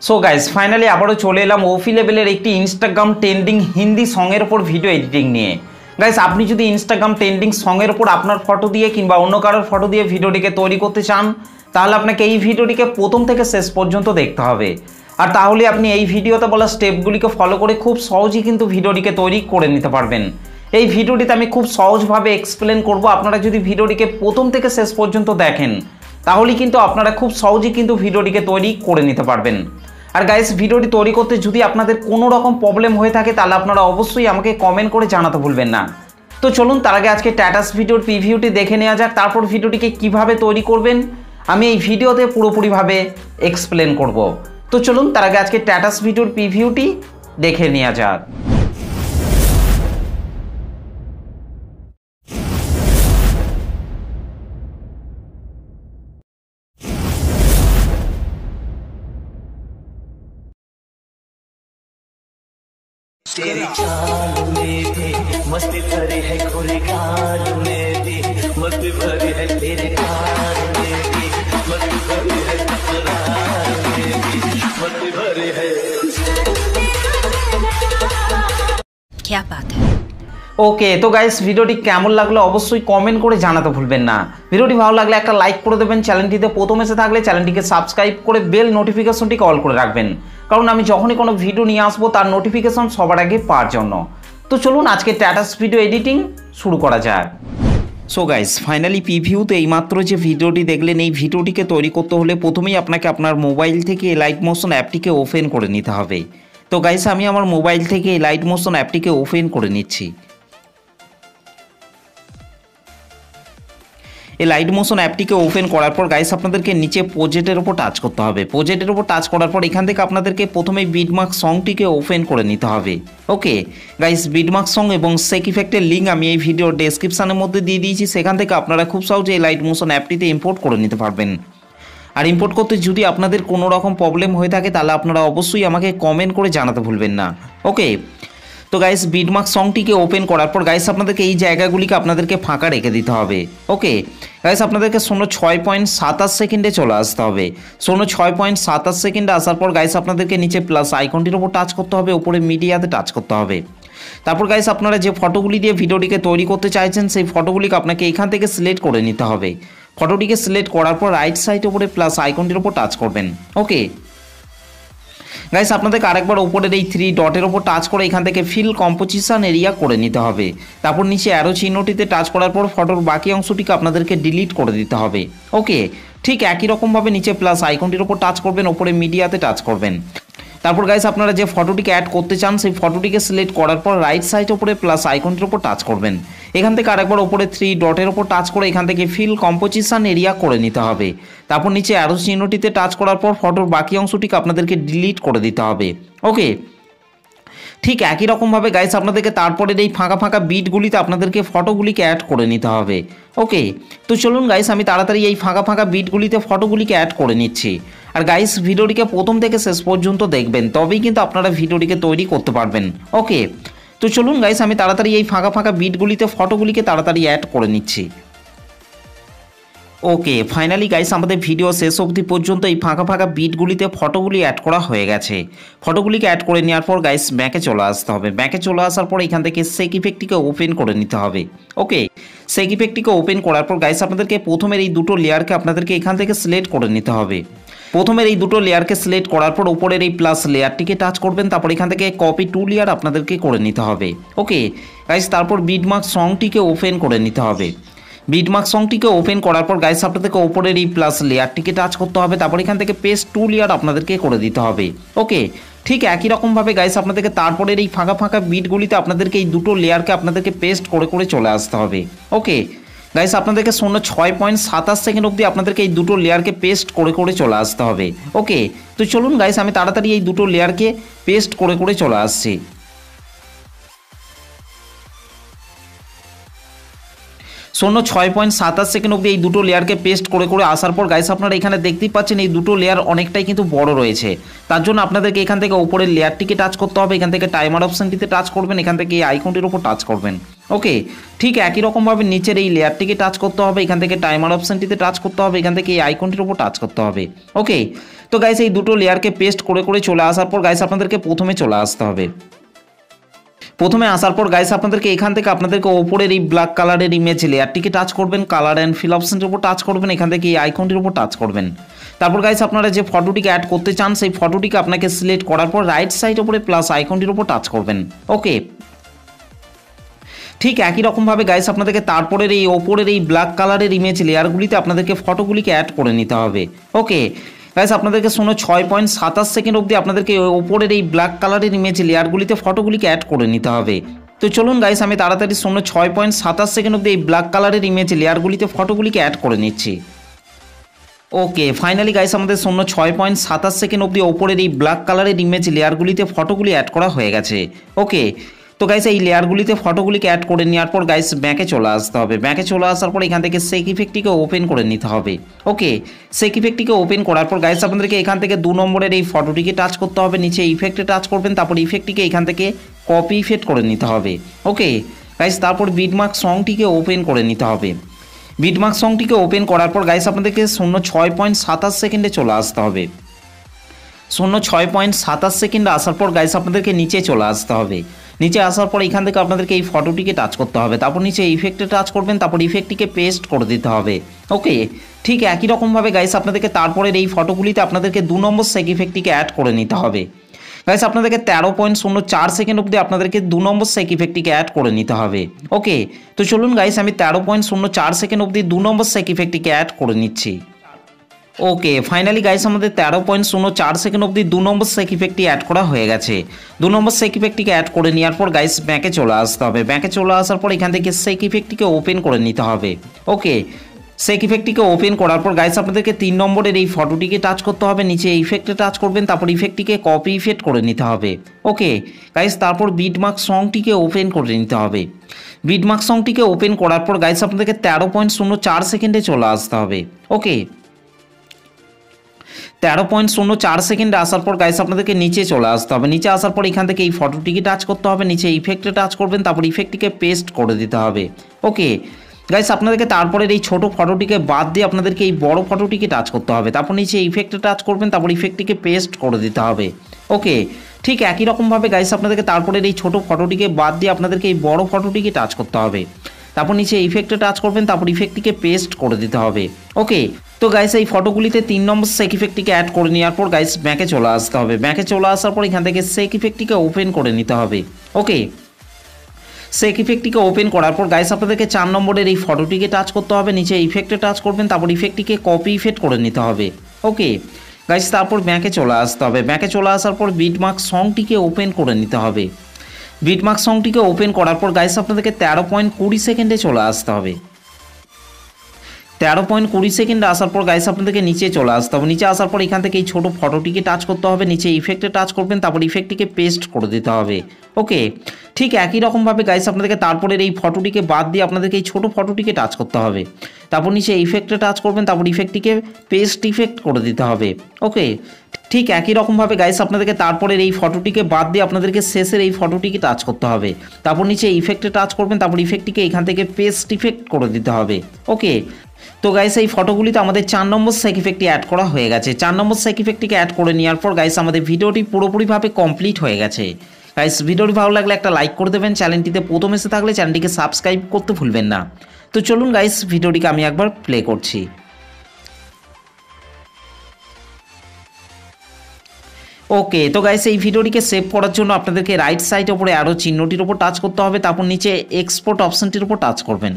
So guys finally আবারও চলে এলাম ওফি লেভেলের একটি ইনস্টাগ্রাম ট্রেন্ডিং হিন্দি সঙের ওপর ভিডিও এডিটিং নিয়ে। গাইস আপনি যদি ইনস্টাগ্রাম ট্রেন্ডিং সঙের ওপর আপনার ফটো দিয়ে কিংবা অন্য কারোর ফটো দিয়ে ভিডিওটিকে তৈরি করতে চান, তাহলে আপনাকে এই ভিডিওটিকে প্রথম থেকে শেষ পর্যন্ত দেখতে হবে। আর তাহলে আপনি এই ভিডিওতে বলা স্টেপগুলিকে ফলো করে খুব সহজেই কিন্তু ভিডিওটিকে তৈরি করে নিতে পারবেন। এই ভিডিওটিতে আমি খুব সহজভাবে এক্সপ্লেন করব। আপনারা যদি ভিডিওটিকে প্রথম থেকে শেষ পর্যন্ত দেখেন তাহলে কিন্তু আপনারা খুব সহজেই কিন্তু ভিডিওটিকে তৈরি করে নিতে পারবেন। আর গাইস ভিডিওটি তৈরি করতে যদি আপনাদের কোনো রকম প্রবলেম হয়ে থাকে তাহলে আপনারা অবশ্যই আমাকে কমেন্ট করে জানাতে ভুলবেন না। তো চলুন তার আগে আজকে স্ট্যাটাস ভিডিওর প্রিভিউটি দেখে নেওয়া যাক, তারপর ভিডিওটিকে কিভাবে তৈরি করবেন আমি এই ভিডিওতে পুরোপুরিভাবে এক্সপ্লেন করব। তো চলুন তার আগে আজকে স্ট্যাটাস ভিডিওর প্রিভিউটি দেখে নেওয়া যাক। तेरी चाल में भी मस्ती भरी है, गोरे गाल में भी मस्ती भरी है, तेरे गाल में भी मस्ती भरी है, तकरार में भी मस्ती भरी है। क्या बात है। ওকে, তো গাইস ভিডিওটি কেমন লাগলো অবশ্যই কমেন্ট করে জানাতে ভুলবেন না। ভিডিওটি ভালো লাগলে একটা লাইক করে দেবেন, চ্যানেলটিতে প্রথম এসে থাকলে চ্যানেলটিকে সাবস্ক্রাইব করে বেল নোটিফিকেশনটিকে অল করে রাখবেন, কারণ আমি যখনই কোনো ভিডিও নিয়ে আসবো তার নোটিফিকেশন সবার আগে পাওয়ার জন্য। তো চলুন আজকে স্ট্যাটাস ভিডিও এডিটিং শুরু করা যাক। সো গাইস ফাইনালি প্রিভিউতে এইমাত্র যে ভিডিওটি দেখলেন, এই ভিডিওটিকে তৈরি করতে হলে প্রথমেই আপনাকে আপনার মোবাইল থেকে লাইট মোশন অ্যাপটিকে ওপেন করে নিতে হবে। তো গাইস আমি আমার মোবাইল থেকে লাইট মোশন অ্যাপটিকে ওপেন করে নিচ্ছি। এই লাইট মোশন অ্যাপটিকে ওপেন করার পর গাইস আপনাদেরকে নিচে প্রজেক্টের উপর টাচ করতে হবে। প্রজেক্টের উপর টাচ করার পর এখান থেকে আপনাদেরকে প্রথমে বিটমার্ক সংটিকে ওপেন করে নিতে হবে। ওকে গাইস, বিটমার্ক সং এবং সেক ইফেক্টের লিঙ্ক আমি এই ভিডিওর ডেসক্রিপশানের মধ্যে দিয়ে দিয়েছি, সেখান থেকে আপনারা খুব সহজে এই লাইট মোশন অ্যাপটিতে ইম্পোর্ট করে নিতে পারবেন। আর ইম্পোর্ট করতে যদি আপনাদের কোনো রকম প্রবলেম হয়ে থাকে তাহলে আপনারা অবশ্যই আমাকে কমেন্ট করে জানাতে ভুলবেন না। ওকে, তো গাইস বিটমার্ক সংটিকে ওপেন করার পর গাইস আপনাদেরকে এই জায়গাগুলিকে আপনাদেরকে ফাঁকা রেখে দিতে হবে। ওকে গাইস আপনাদেরকে 06.27 সেকেন্ডে চলে আসতে হবে। 06.27 সেকেন্ডে আসার পর গাইস আপনাদেরকে নিচে প্লাস আইকনটির উপর টাচ করতে হবে, উপরে মিডিয়াতে টাচ করতে হবে। তারপর গাইস আপনারা যে ফটোগুলি দিয়ে ভিডিওটিকে তৈরি করতে চাইছেন সেই ফটোগুলিকে আপনাকে এখান থেকে সিলেক্ট করে নিতে হবে। ফটোটিকে সিলেক্ট করার পর রাইট সাইডের উপরে প্লাস আইকনটির উপর টাচ করবেন। ওকে গাইস আপনাদেরকে আরেকবার উপরের এই 3 ডটের ওপর টাচ করে এখান থেকে ফিল কম্পোজিশন এরিয়া করে নিতে হবে। তারপর নিচে অ্যারো চিহ্নটিতে টাচ করার পর ফটোর বাকি অংশটিকে আপনাদেরকে ডিলিট করে দিতে হবে। ওকে ঠিক একই রকমভাবে নিচে প্লাস আইকনটির ওপর টাচ করবেন, ওপরে মিডিয়াতে টাচ করবেন। তারপর গাইস আপনারা যে ফটোটিকে অ্যাড করতে চান সেই ফটোটিকে সিলেক্ট করার পর রাইট সাইড উপরে প্লাস আইকনটির ওপর টাচ করবেন। এখান থেকে আরেকবার উপরে 3 ডটের ওপর টাচ করে এখান থেকে ফিল কম্পোজিশন এরিয়া করে নিতে হবে। তারপর নিচে অ্যারো চিহ্নটিতে টাচ করার পর ফটোর বাকি অংশটিকে আপনাদেরকে ডিলিট করে দিতে হবে। ওকে ঠিক একই রকমভাবে গাইস আপনাদেরকে তারপরের এই ফাঁকা ফাঁকা বিটগুলিতে আপনাদেরকে ফটোগুলিকে অ্যাড করে নিতে হবে। ওকে তো চলুন গাইস আমি তাড়াতাড়ি এই ফাঁকা ফাঁকা বিটগুলিতে ফটোগুলিকে অ্যাড করে নিচ্ছি। আর গাইস ভিডিওটিকে প্রথম থেকে শেষ পর্যন্ত দেখবেন, তবেই কিন্তু আপনারা ভিডিওটিকে তৈরি করতে পারবেন। ওকে তো চলুন গাইস আমি তাড়াতাড়ি এই ফাঁকা ফাঁকা বিটগুলিতে ফটোগুলিকে তাড়াতাড়ি অ্যাড করে নিচ্ছি। ওকে ফাইনালি গাইস আমাদের ভিডিও শেষ অবধি পর্যন্ত এই ফাঁকা ফাঁকা বিটগুলিতে ফটোগুলি অ্যাড করা হয়ে গেছে। ফটোগুলিকে অ্যাড করে নেওয়ার পর গাইস ব্যাকে চলে আসতে হবে। ব্যাকে চলে আসার পর এখান থেকে সেক ইফেক্টটিকে ওপেন করে নিতে হবে। ওকে সেক ইফেক্টটিকে ওপেন করার পর গাইস আপনাদেরকে প্রথমের এই দুটো লেয়ারকে আপনাদেরকে এখান থেকে সিলেক্ট করে নিতে হবে। প্রথমের এই দুটো লেয়ারকে সিলেক্ট করার পর উপরের এই প্লাস লেয়ারটিকে টাচ করবেন, তারপর এখান থেকে কপি 2 লেয়ার আপনাদেরকে করে নিতে হবে। ওকে গাইস তারপর বিটমার্ক সংটিকে ওপেন করে নিতে হবে। বিটমার্ক সংটিকে ওপেন করার পর গাইস আপনাদেরকে উপরের এই প্লাস লেয়ারটিকে টাচ করতে হবে, তারপর এখান থেকে পেস্ট 2 লেয়ার আপনাদেরকে করে দিতে হবে। ওকে ঠিক একই রকমভাবে গাইস আপনাদেরকে তারপরের এই ফাঁকা ফাঁকা বিটগুলিতে আপনাদেরকে এই দুটো লেয়ারকে আপনাদেরকে পেস্ট করে করে চলে আসতে হবে। ওকে গাইস আপনাদেরকে 06.27 সেকেন্ড অবধি আপনাদেরকে এই দুটো লেয়ারকে পেস্ট করে করে চলে আসতে হবে। ওকে তো চলুন গাইস আমি তাড়াতাড়ি এই দুটো লেয়ারকে পেস্ট করে করে চলে আসছি। 06.27 সেকেন্ড অবধি এই দুটো লেয়ারকে পেস্ট করে করে আসার পর গাইস আপনারা এখানে দেখতেই পাচ্ছেন এই দুটো লেয়ার অনেকটাই কিন্তু বড় রয়েছে। তার জন্য আপনাদেরকে এখান থেকে উপরের লেয়ারটিকে টাচ করতে হবে, এখান থেকে টাইমার অপশানটিতে টাচ করবেন, এখান থেকে এই আইকনটির উপর টাচ করবেন। ওকে ঠিক একই রকমভাবে নিচের এই লেয়ারটিকে টাচ করতে হবে, এখান থেকে টাইমার অপশানটিতে টাচ করতে হবে, এখান থেকে এই আইকনটির উপর টাচ করতে হবে। ওকে তো গাইস এই দুটো লেয়ারকে পেস্ট করে করে চলে আসার পর গাইস আপনাদেরকে প্রথমে চলে আসতে হবে। প্রথমে আসার পর গাইস আপনাদেরকে এখান থেকে আপনাদেরকে ওপরের এই ব্ল্যাক কালারের ইমেজ লেয়ারটিকে টাচ করবেন, কালার অ্যান্ড ফিল অপশনটির উপর টাচ করবেন, এখান থেকে এই আইকনটির উপর টাচ করবেন। তারপর গাইস আপনারা যে ফটোটিকে অ্যাড করতে চান সেই ফটোটিকে আপনাকে সিলেক্ট করার পর রাইট সাইড উপরে প্লাস আইকনটির উপর টাচ করবেন। ওকে, ঠিক একই রকমভাবে গাইস আপনাদেরকে তারপরের এই ওপরের এই ব্ল্যাক কালারের ইমেজ লেয়ারগুলিতে আপনাদেরকে ফটোগুলিকে অ্যাড করে নিতে হবে। ওকে গাইস আপনাদেরকে 6.27 সেকেন্ড অবধি আপনাদেরকে ওপরের এই ব্ল্যাক কালারের ইমেজ লেয়ারগুলিতে ফটোগুলিকে অ্যাড করে নিতে হবে। তো চলুন গাইস আমি তাড়াতাড়ি 6.27 সেকেন্ড অবধি এই ব্ল্যাক কালারের ইমেজ লেয়ারগুলিতে ফটোগুলিকে অ্যাড করে নিচ্ছি। ওকে, ফাইনালি গাইস আমাদের 6.27 সেকেন্ড অবধি ওপরের এই ব্ল্যাক কালারের ইমেজ লেয়ারগুলিতে ফটোগুলি অ্যাড করা হয়ে গেছে। ওকে, তো গাইস এই লেয়ারগুলিতে ফটোগুলিকে অ্যাড করে নেওয়ার পর গাইস ব্যাকে চলে আসতে হবে। ব্যাকে চলে আসার পর এখান থেকে সেক ইফেক্টটিকে ওপেন করে নিতে হবে। ওকে, সেক ইফেক্টটিকে ওপেন করার পর গাইস আপনাদেরকে এখান থেকে 2 নম্বরের এই ফটোটিকে টাচ করতে হবে, নিচে ইফেক্টে টাচ করবেন, তারপর ইফেক্টটিকে এখান থেকে কপি ইফেক্ট করে নিতে হবে। ওকে গাইস, তারপর বিটমার্ক সংটিকে ওপেন করে নিতে হবে। বিটমার্ক সংটিকে ওপেন করার পর গাইস আপনাদেরকে 6.27 সেকেন্ডে চলে আসতে হবে। 6.27 সেকেন্ডে আসার পর গাইস আপনাদেরকে নিচে চলে আসতে হবে। নিচে আসার পর এখান থেকে আপনাদেরকে এই ফটোটিকে টাচ করতে হবে, তারপর নিচে ইফেক্টে টাচ করবেন, তারপর ইফেক্টটিকে পেস্ট করে দিতে হবে। ওকে, ঠিক একই রকমভাবে গাইস আপনাদেরকে তারপরের এই ফটোগুলিতে আপনাদেরকে 2 নম্বর সেক ইফেক্টটিকে অ্যাড করে নিতে হবে। গাইস আপনাদেরকে 13.04 সেকেন্ড অবধি আপনাদেরকে 2 নম্বর সেক ইফেক্টটিকে অ্যাড করে নিতে হবে। ওকে, তো চলুন গাইস আমি 13.04 সেকেন্ড অবধি 2 নম্বর সেক ইফেক্টটিকে অ্যাড করে নিচ্ছি। ওকে, ফাইনালি গাইস আমাদের 13.04 সেকেন্ড অবধি 2 নম্বর সেক ইফেক্টটি অ্যাড করা হয়ে গেছে। 2 নম্বর সেক ইফেক্টটিকে অ্যাড করে নেওয়ার পর গাইস ব্যাকে চলে আসতে হবে। ব্যাকে চলে আসার পর এখান থেকে সেক ইফেক্টটিকে ওপেন করে নিতে হবে। ওকে, সেক ইফেক্টটিকে ওপেন করার পর গাইস আপনাদেরকে 3 নম্বরের এই ফটোটিকে টাচ করতে হবে, নিচে ইফেক্টে টাচ করবেন, তারপর ইফেক্টটিকে কপি ইফেক্ট করে নিতে হবে। ওকে গাইস, তারপর বিটমার্ক সংটিকে ওপেন করে নিতে হবে। বিটমার্ক সংটিকে ওপেন করার পর গাইস আপনাদেরকে 13.04 সেকেন্ডে চলে আসতে হবে। ওকে, 13.04 সেকেন্ডে আসার পর গাইস আপনাদেরকে নিচে চলে আসতে হবে। নিচে আসার পর এখান থেকে এই ফটোটিকে টাচ করতে হবে, নিচে ইফেক্টে টাচ করবেন, তারপর ইফেক্টটিকে পেস্ট করে দিতে হবে। ওকে গাইস, আপনাদেরকে তারপরের এই ছোট ফটোটিকে বাদ দিয়ে আপনাদেরকে এই বড় ফটোটিকে টাচ করতে হবে, তারপর নিচে ইফেক্টে টাচ করবেন, তারপর ইফেক্টটিকে পেস্ট করে দিতে হবে। ওকে, ঠিক একই রকমভাবে গাইস আপনাদেরকে তারপরের এই ছোট ফটোটিকে বাদ দিয়ে আপনাদেরকে এই বড় ফটোটিকে টাচ করতে হবে, তারপর নিচে ইফেক্টে টাচ করবেন, তারপর ইফেক্টটিকে পেস্ট করে দিতে হবে। ওকে, তো গাইস এই ফটোগুলিতে 3 নম্বর সেক ইফেক্টটিকে অ্যাড করে নেওয়ার পর গাইস ব্যাকে চলে আসতে হবে। ব্যাকে চলে আসার পর এখান থেকে সেক ইফেক্টটিকে ওপেন করে নিতে হবে। ওকে, সেক ইফেক্টটিকে ওপেন করার পর গাইস আপনাদেরকে 4 নম্বরের এই ফটোটিকে টাচ করতে হবে, নিচে ইফেক্টে টাচ করবেন, তারপর ইফেক্টটিকে কপি ইফেক্ট করে নিতে হবে। ওকে গাইস, তারপর ব্যাকে চলে আসতে হবে। ব্যাকে চলে আসার পর বিটমার্ক সংটিকে ওপেন করে নিতে হবে। বিটমার্ক সংটিকে ওপেন করার পর গাইস আপনাদেরকে 13.20 সেকেন্ডে চলে আসতে হবে। 13.20 সেকেন্ডে আসার পর গাইস আপনাদেরকে নিচে চলে আসতে হবে। নিচে আসার পর এখান থেকে এই ছোটো ফটোটিকে টাচ করতে হবে, নিচে ইফেক্টে টাচ করবেন, তারপর ইফেক্টটিকে পেস্ট করে দিতে হবে। ওকে, ঠিক একই রকমভাবে গাইস আপনাদেরকে তারপরের এই ফটোটিকে বাদ দিয়ে আপনাদেরকে এই ছোটো ফটোটিকে টাচ করতে হবে, তারপর নিচে ইফেক্টে টাচ করবেন, তারপর ইফেক্টটিকে পেস্ট ইফেক্ট করে দিতে হবে। ওকে, ঠিক একই রকমভাবে গাইস আপনাদেরকে তারপরের এই ফটোটিকে বাদ দিয়ে আপনাদেরকে শেষের এই ফটোটিকে টাচ করতে হবে, তারপর নিচে ইফেক্টে টাচ করবেন, তারপর ইফেক্টটিকে এখান থেকে পেস্ট ইফেক্ট করে দিতে হবে। ওকে, তো গাইস এই ফটোগুলিতে আমাদের 4 নম্বর সেক ইফেক্টটি অ্যাড করা হয়ে গেছে। 4 নম্বর সেক ইফেক্টটিকে অ্যাড করে নেওয়ার পর গাইস আমাদের ভিডিওটি পুরোপুরিভাবে কমপ্লিট হয়ে গেছে। গাইস ভিডিওটি ভালো লাগলে একটা লাইক করে দেবেন, চ্যানেলটিতে প্রথম এসে থাকলে চ্যানেলটিকে সাবস্ক্রাইব করতে ভুলবেন না। তো চলুন গাইস ভিডিওটিকে আমি একবার প্লে করছি। ওকে, তো গাইস এই ভিডিওটিকে সেভ করার জন্য আপনাদেরকে রাইট সাইড উপরে আরও চিহ্নটির উপর টাচ করতে হবে, তারপর নিচে এক্সপোর্ট অপশনটির উপর টাচ করবেন।